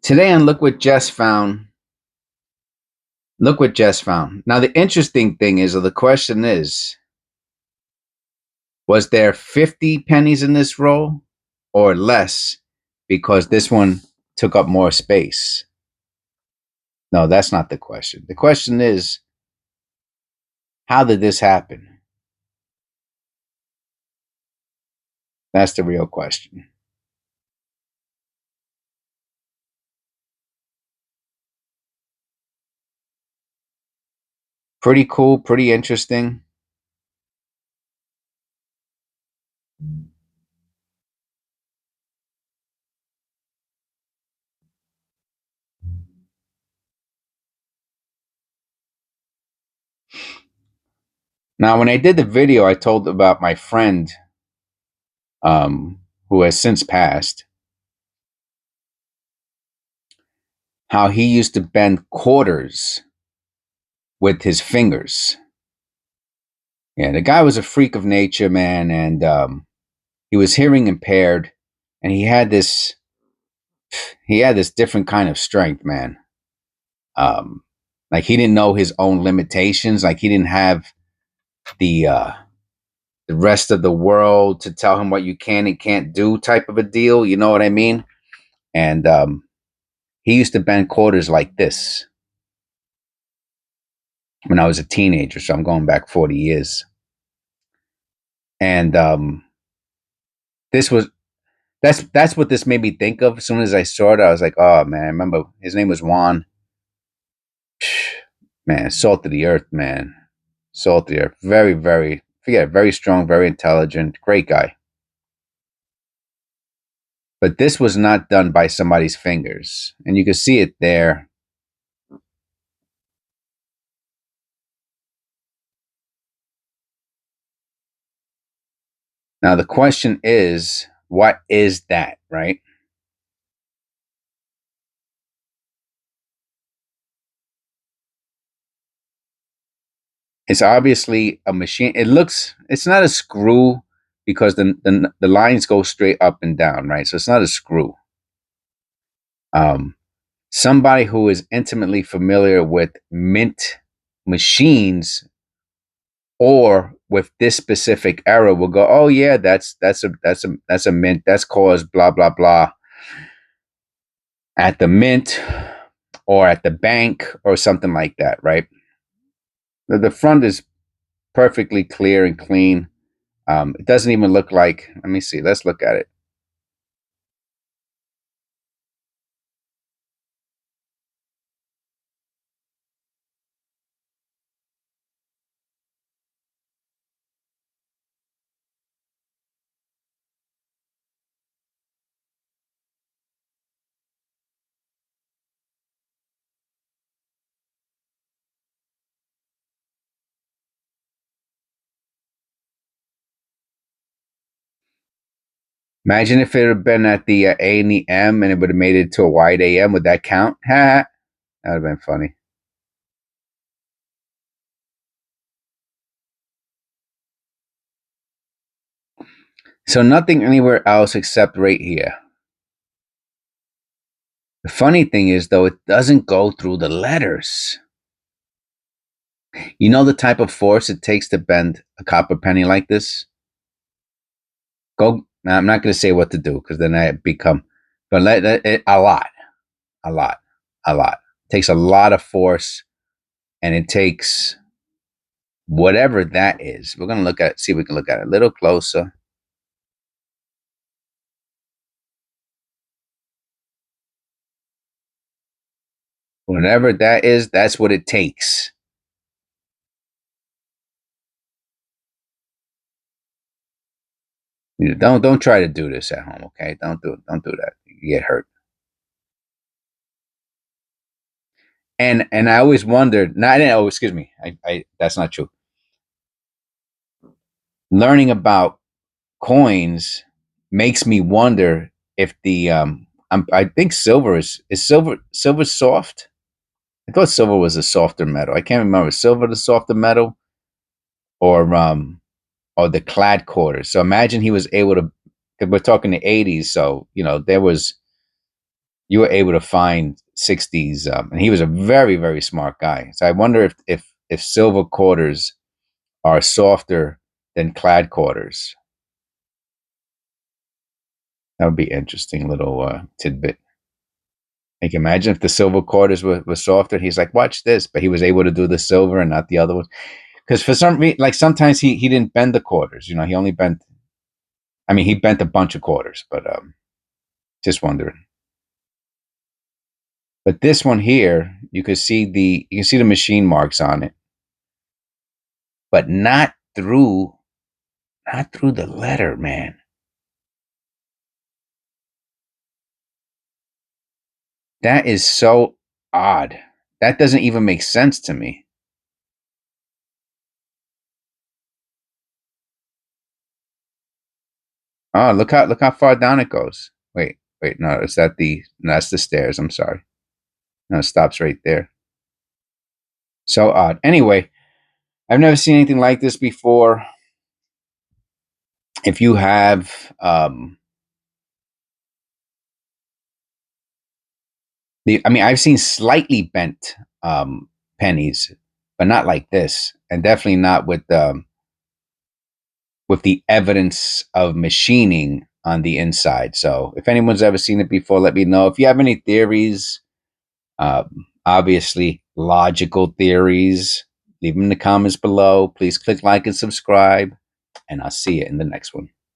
Today on Look What Jess Found. Look what Jess found. Now, the interesting thing is, or the question is, was there 50 pennies in this roll or less because this one took up more space? No, that's not the question. The question is, how did this happen? That's the real question. Pretty cool, pretty interesting. Now, when I did the video, I told about my friend who has since passed, how he used to bend quarters with his fingers. Yeah, the guy was a freak of nature, man, and he was hearing impaired, and he had this different kind of strength, man. Like he didn't know his own limitations. Like he didn't have the rest of the world to tell him what you can and can't do, type of a deal. You know what I mean? And he used to bend quarters like this when I was a teenager. So I'm going back 40 years, and this was that's what this made me think of. As soon as I saw it, I was like, oh man, I remember his name was Juan. Man, salt of the earth, man. Salt of the earth. Very, very, forget it, very strong, very intelligent, great guy. But this was not done by somebody's fingers. And you can see it there. Now, the question is, what is that, right? It's obviously a machine. It's not a screw because the lines go straight up and down, right? So it's not a screw. Um, Somebody who is intimately familiar with mint machines or with this specific era will go, oh yeah, that's a mint, that's caused blah blah blah at the mint or at the bank or something like that, right? The front is perfectly clear and clean. It doesn't even look like. Let me see. Let's look at it. Imagine if it had been at the A and the M and it would have made it to a wide AM. Would that count? Ha! That would have been funny. So nothing anywhere else except right here. The funny thing is, though, it doesn't go through the letters. You know the type of force it takes to bend a copper penny like this? Go. Now, I'm not going to say what to do because then I become, but a lot, a lot, a lot. It takes a lot of force, and it takes whatever that is. We're going to see if we can look at it a little closer. Whatever that is, that's what it takes. Don't try to do this at home, okay? Don't do that. You get hurt. And I always wondered. Not oh, excuse me. I that's not true. Learning about coins makes me wonder if the I think silver is silver soft. I thought silver was a softer metal. I can't remember silver the softer metal or the clad quarters. So imagine he was able to. Cause we're talking the 80s, so there was you were able to find 60s, and he was a very, very smart guy. So I wonder if silver quarters are softer than clad quarters. That would be interesting little tidbit. Like imagine if the silver quarters were softer. He's like, watch this, but he was able to do the silver and not the other one. Because for some reason, like sometimes he didn't bend the quarters. You know, he only bent. I mean, he bent a bunch of quarters, but just wondering. But this one here, you can see the machine marks on it, but not through the letter, man. That is so odd. That doesn't even make sense to me. Oh, look how far down it goes. Wait, no, no, that's the stairs. I'm sorry. No, it stops right there. So odd. Anyway, I've never seen anything like this before. If you have, I mean, I've seen slightly bent pennies, but not like this, and definitely not with the evidence of machining on the inside. So, if anyone's ever seen it before, let me know. If you have any theories, obviously logical theories, leave them in the comments below. Please click like and subscribe, and I'll see you in the next one.